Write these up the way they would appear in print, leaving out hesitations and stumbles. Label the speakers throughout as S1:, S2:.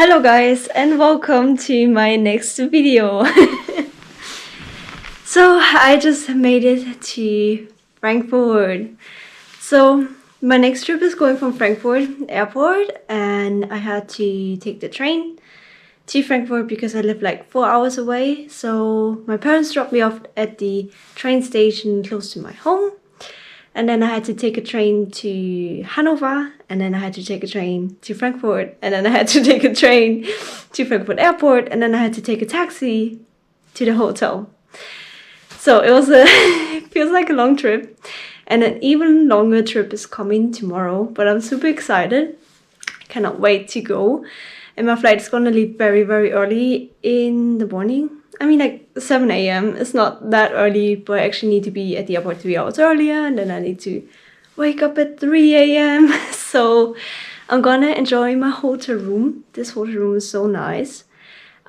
S1: Hello guys and welcome to my next video. So I just made it to Frankfurt. So my next trip is going from Frankfurt airport, and I had to take the train to Frankfurt because I live like 4 hours away. So my parents dropped me off at the train station close to my home. And then I had to take a train to Hanover, and then I had to take a train to Frankfurt, and then I had to take a train to Frankfurt airport, and then I had to take a taxi to the hotel. So it was it feels like a long trip, and an even longer trip is coming tomorrow, but I'm super excited. I cannot wait to go. And my flight is gonna leave very, very early in the morning. I mean, like 7 a.m. It's not that early, but I actually need to be at the airport 3 hours earlier, and then I need to wake up at 3 a.m. So I'm gonna enjoy my hotel room. This hotel room is so nice.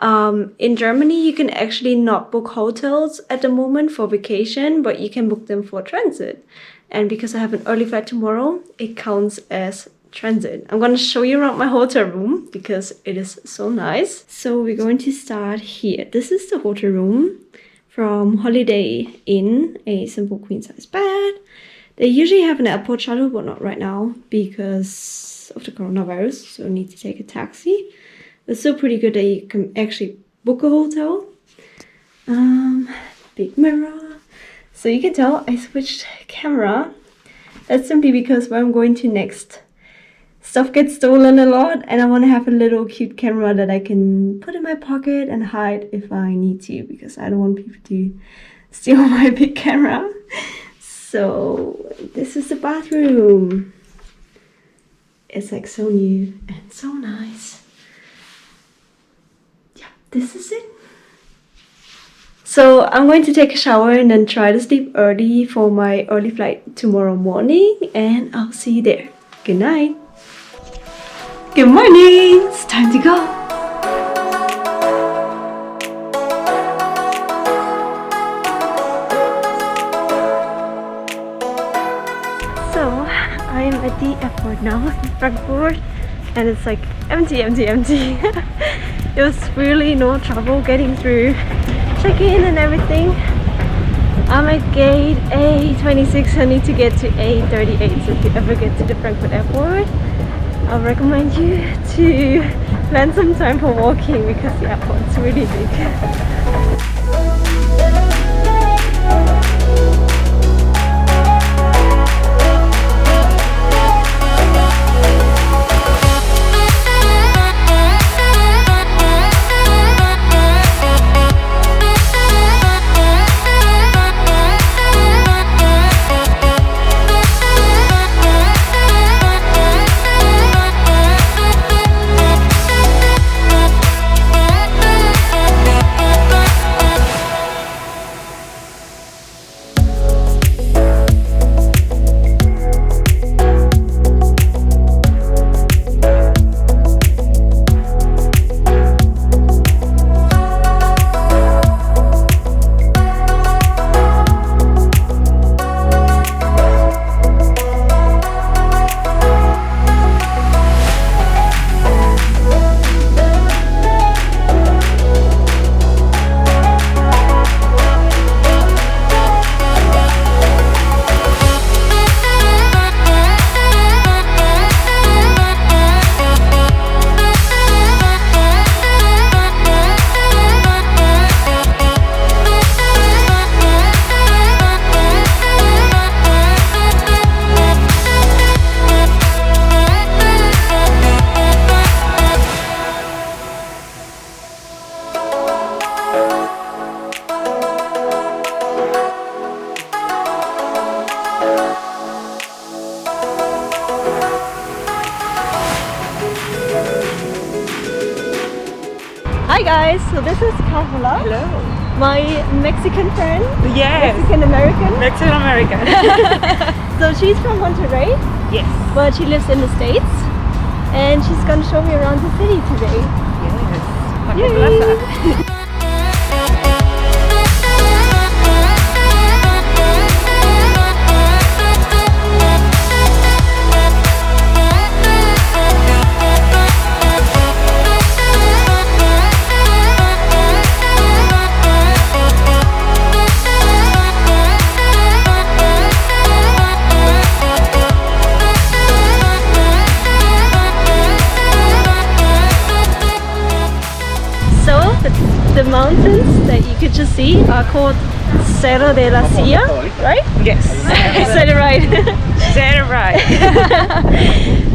S1: In Germany, you can actually not book hotels at the moment for vacation, but you can book them for transit. And because I have an early flight tomorrow, it counts as transit. I'm gonna show you around my hotel room because it is so nice. So we're going to start here. This is the hotel room from Holiday Inn, a simple queen size bed. They usually have an airport shuttle, but not right now because of the coronavirus, so I need to take a taxi. It's still pretty good that you can actually book a hotel. Big mirror. So you can tell I switched camera. That's simply because where I'm going to next, stuff gets stolen a lot, and I want to have a little cute camera that I can put in my pocket and hide if I need to, because I don't want people to steal my big camera. So this is the bathroom. It's like so new and so nice. Yeah, this is it. So I'm going to take a shower and then try to sleep early for my early flight tomorrow morning, and I'll see you there. Good night. Good morning! It's time to go! So, I am at the airport now in Frankfurt, and it's like empty. It was really no trouble getting through check-in and everything. I'm at gate A26, I need to get to A38, so if you ever get to the Frankfurt airport, I'll recommend you to plan some time for walking because the airport's really big. Hi guys, so this is Carla.
S2: Hello.
S1: My Mexican friend.
S2: Yes.
S1: Mexican American.
S2: Mexican American.
S1: So she's from Monterrey.
S2: Yes.
S1: But she lives in the States. And she's gonna show me around the city today.
S2: Yes. Paco
S1: Yay.
S2: Plaza.
S1: called Cerro de la Silla, right?
S2: Yes.
S1: I said it right.
S2: Said it right.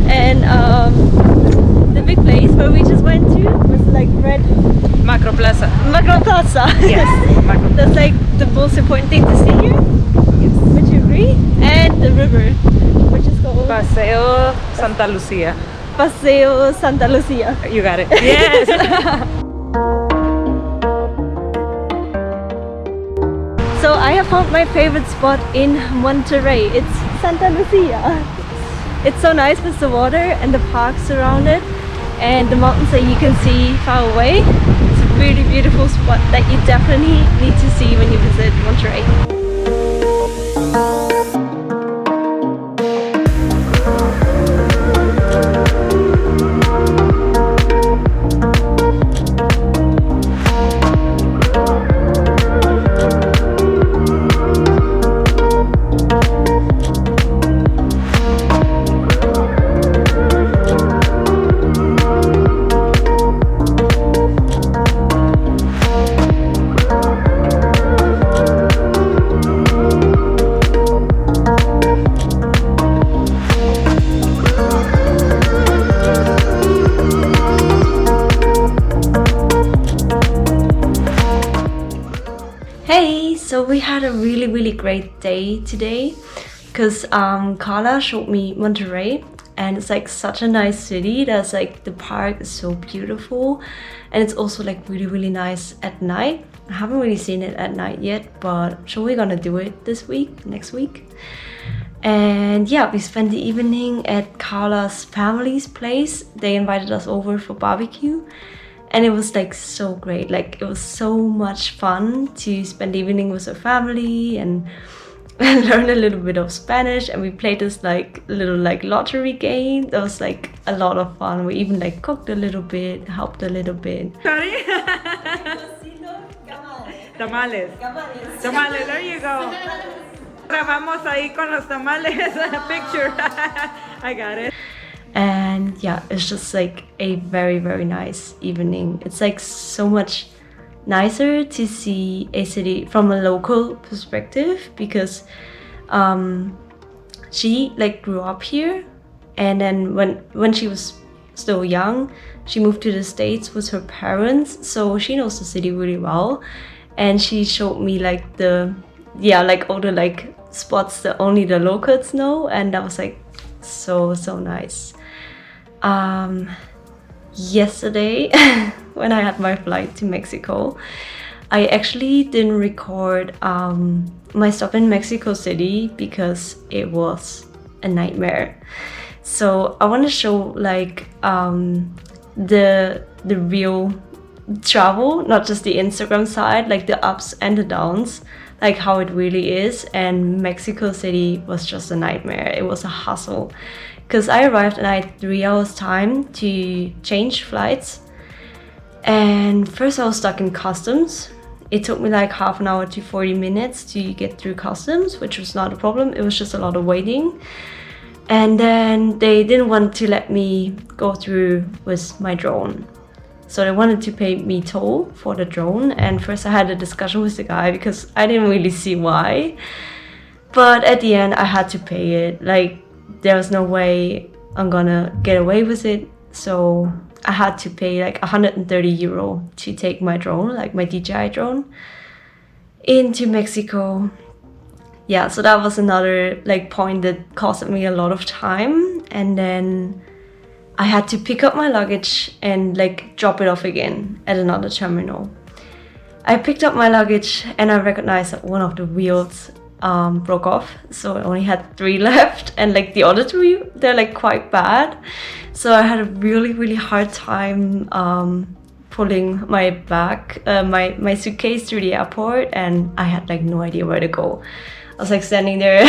S1: And the big place where we just went to was like Red
S2: Macro Plaza.
S1: Macro Plaza.
S2: Yes. Macro Plaza.
S1: That's like the most important thing to see here.
S2: Yes.
S1: Would you agree? And the river, which is called
S2: Paseo Santa Lucia.
S1: Paseo Santa Lucia.
S2: You got it. Yes.
S1: So I have found my favorite spot in Monterrey. It's Santa Lucia. It's so nice with the water and the parks around it and the mountains that you can see far away. It's a really beautiful spot that you definitely need to see when you visit Monterrey. Hey, so we had a really great day today because Carla showed me Monterrey and it's like such a nice city. There's like the park is so beautiful and it's also like really nice at night. I haven't really seen it at night yet, but I'm sure we're gonna do it this week, next week. And yeah, we spent the evening at Carla's family's place. They invited us over for barbecue. And it was like so great, like it was so much fun to spend the evening with her family and learn a little bit of Spanish. And we played this like little like lottery game. That was like a lot of fun. We even like cooked a little bit, helped a little bit.
S2: Sorry? Tamales. Tamales, there you go. Grabamos ahí con los tamales picture. I got it.
S1: And yeah, it's just like a very nice evening. It's like so much nicer to see a city from a local perspective because she like grew up here, and then when she was still young, she moved to the States with her parents, so she knows the city really well. And she showed me like all the like spots that only the locals know, and that was like so nice. Yesterday when I had my flight to Mexico, I actually didn't record my stop in Mexico City because it was a nightmare. So I want to show like the real travel, not just the Instagram side, like the ups and the downs, like how it really is. And Mexico City was just a nightmare. It was a hustle because I arrived and I had 3 hours time to change flights, and first I was stuck in customs. It took me like half an hour to 40 minutes to get through customs, which was not a problem. It was just a lot of waiting. And then they didn't want to let me go through with my drone. So they wanted to pay me toll for the drone. And first I had a discussion with the guy because I didn't really see why. But at the end I had to pay it. Like there was no way I'm gonna get away with it. So I had to pay like 130 euro to take my drone, like my DJI drone, into Mexico. Yeah, so that was another like point that cost me a lot of time. And then I had to pick up my luggage and like drop it off again at another terminal. I picked up my luggage and I recognized that one of the wheels broke off, so I only had 3 left, and like the other 2, they're like quite bad. So I had a really hard time pulling my bag, my suitcase through the airport, and I had like no idea where to go. I was like standing there,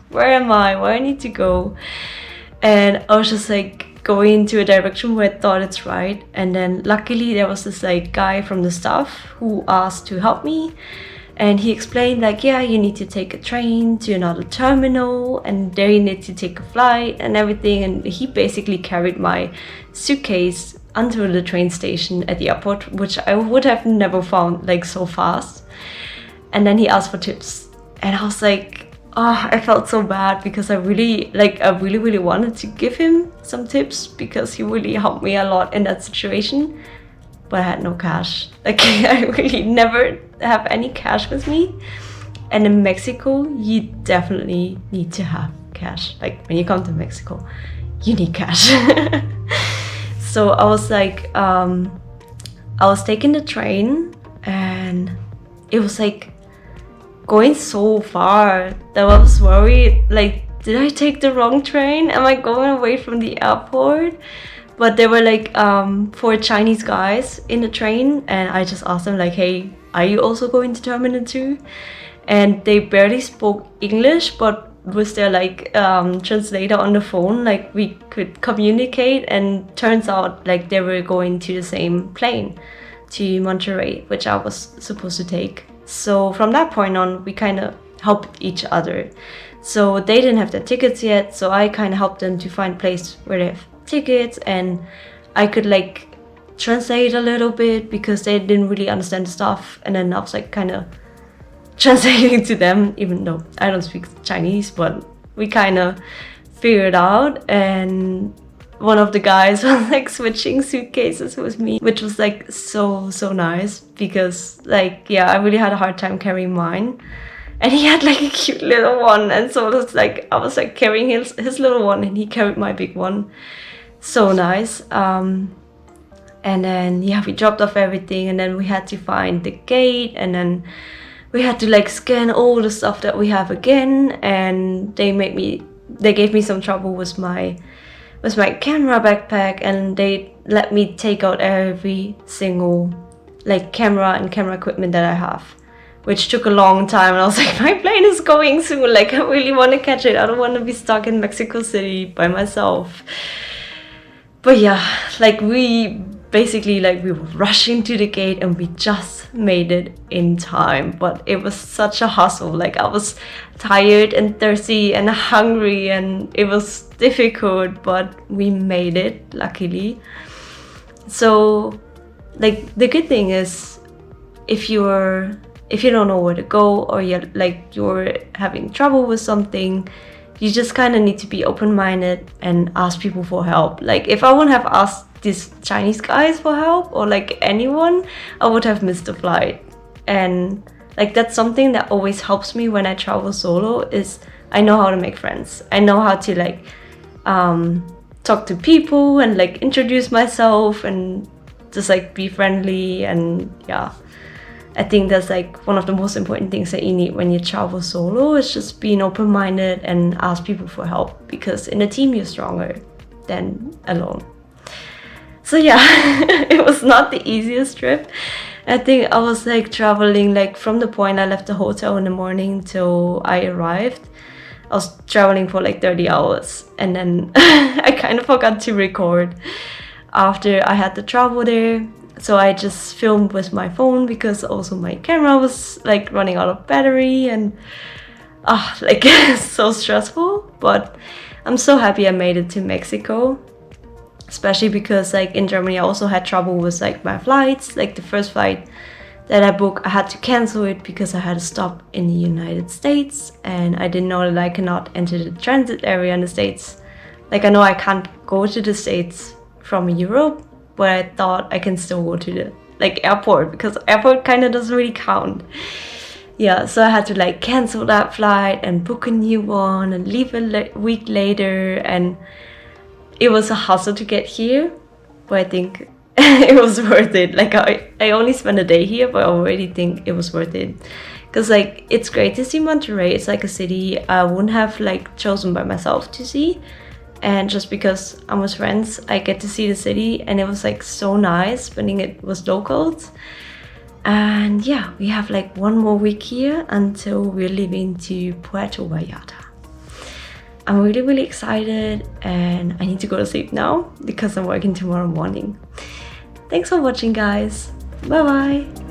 S1: where am I? Where I need to go? And I was just like going into a direction where I thought it's right. And then luckily there was this like guy from the staff who asked to help me. And he explained like, yeah, you need to take a train to another terminal and there you need to take a flight and everything. And he basically carried my suitcase until the train station at the airport, which I would have never found like so fast. And then he asked for tips, and I was like, oh, I felt so bad because I really wanted to give him some tips because he really helped me a lot in that situation, but I had no cash. Like, I really never have any cash with me. And in Mexico, you definitely need to have cash. Like, when you come to Mexico, you need cash. So I was like, I was taking the train, and it was like going so far that I was worried, like, did I take the wrong train? Am I going away from the airport? But there were like 4 Chinese guys in the train, and I just asked them like, hey, are you also going to Terminal 2? And they barely spoke English, but was there like translator on the phone, like we could communicate, and turns out like they were going to the same plane to Monterrey, which I was supposed to take. So from that point on, we kind of helped each other. So they didn't have their tickets yet, so I kind of helped them to find a place where they have tickets, and I could like translate a little bit because they didn't really understand the stuff, and then I was like kind of translating to them, even though I don't speak Chinese, but we kind of figured out. And one of the guys was like switching suitcases with me, which was like so nice because like, yeah, I really had a hard time carrying mine, and he had like a cute little one, and so it was like I was like carrying his little one, and he carried my big one. So nice. And then yeah, we dropped off everything, and then we had to find the gate, and then we had to like scan all the stuff that we have again, and they gave me some trouble with my camera backpack, and they let me take out every single like camera and camera equipment that I have, which took a long time. And I was like, my plane is going soon, like I really want to catch it. I don't want to be stuck in Mexico City by myself. But yeah, like we were rushing to the gate, and we just made it in time. But it was such a hustle. Like I was tired and thirsty and hungry, and it was difficult, but we made it, luckily. So like the good thing is, if you don't know where to go, or you're having trouble with something, you just kind of need to be open-minded and ask people for help. Like if I wouldn't have asked these Chinese guys for help, or like anyone, I would have missed the flight. And like that's something that always helps me when I travel solo, is I know how to make friends. I know how to like talk to people and like introduce myself and just like be friendly. And yeah, I think that's like one of the most important things that you need when you travel solo, is just being open-minded and ask people for help, because in a team you're stronger than alone. So yeah, it was not the easiest trip. I think I was like traveling like from the point I left the hotel in the morning till I arrived. I was traveling for like 30 hours, and then I kind of forgot to record after I had to travel there. So I just filmed with my phone, because also my camera was like running out of battery, and like so stressful. But I'm so happy I made it to Mexico, especially because like in Germany I also had trouble with like my flights. Like the first flight that I booked, I had to cancel it because I had to stop in the United States, and I didn't know that I cannot enter the transit area in the States. Like I know I can't go to the States from Europe, but I thought I can still go to the like airport, because airport kind of doesn't really count. Yeah, so I had to like cancel that flight and book a new one and leave a week later, and it was a hustle to get here, but I think it was worth it. Like I only spent a day here, but I already think it was worth it, because like it's great to see Monterrey. It's like a city I wouldn't have like chosen by myself to see, and just because I'm with friends, I get to see the city, and it was like so nice spending it with locals. And yeah, we have like one more week here until we're leaving to Puerto Vallarta. I'm really excited, and I need to go to sleep now because I'm working tomorrow morning. Thanks for watching, guys. Bye bye.